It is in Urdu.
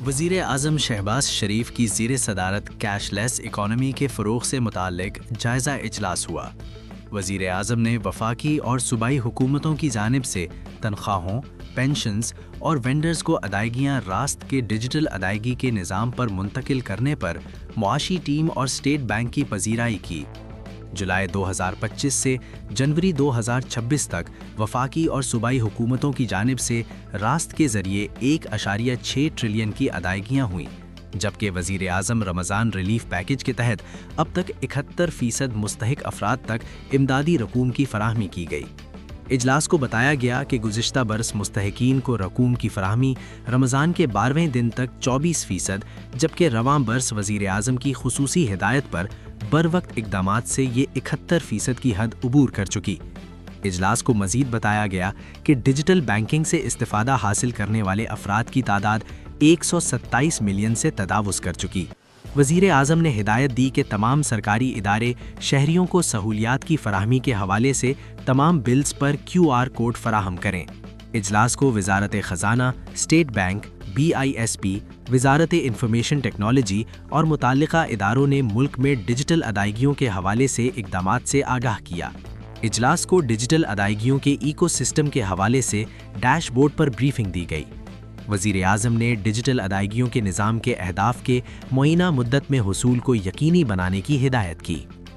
وزیر اعظم شہباز شریف کی زیر صدارت کیش لیس اکانومی کے فروغ سے متعلق جائزہ اجلاس ہوا۔ وزیر اعظم نے وفاقی اور صوبائی حکومتوں کی جانب سے تنخواہوں، پینشنز اور وینڈرز کو ادائیگیاں راست کے ڈیجیٹل ادائیگی کے نظام پر منتقل کرنے پر معاشی ٹیم اور اسٹیٹ بینک کی پذیرائی کی۔ جولائی 2025 سے جنوری 2026 تک وفاقی اور صوبائی حکومتوں کی جانب سے راست کے ذریعے 1.6 ٹریلین کی ادائیگیاں ہوئیں، جبکہ وزیر اعظم رمضان ریلیف پیکیج کے تحت اب تک 71% مستحق افراد تک امدادی رقوم کی فراہمی کی گئی۔ اجلاس کو بتایا گیا کہ گزشتہ برس مستحقین کو رقوم کی فراہمی رمضان کے 12ویں دن تک 24%، جبکہ رواں برس وزیر اعظم کی خصوصی ہدایت پر بروقت اقدامات سے یہ 71% کی حد عبور کر چکی۔ اجلاس کو مزید بتایا گیا کہ ڈیجیٹل بینکنگ سے استفادہ حاصل کرنے والے افراد کی تعداد 127 ملین سے تجاوز کر چکی۔ وزیر اعظم نے ہدایت دی کہ تمام سرکاری ادارے شہریوں کو سہولیات کی فراہمی کے حوالے سے تمام بلز پر QR کوڈ فراہم کریں۔ اجلاس کو وزارت خزانہ، اسٹیٹ بینک، BISP، وزارت انفارمیشن ٹیکنالوجی اور متعلقہ اداروں نے ملک میں ڈیجیٹل ادائیگیوں کے حوالے سے اقدامات سے آگاہ کیا۔ اجلاس کو ڈیجیٹل ادائیگیوں کے ایکو سسٹم کے حوالے سے ڈیش بورڈ پر بریفنگ دی گئی۔ وزیر اعظم نے ڈیجیٹل ادائیگیوں کے نظام کے اہداف کے معینہ مدت میں حصول کو یقینی بنانے کی ہدایت کی۔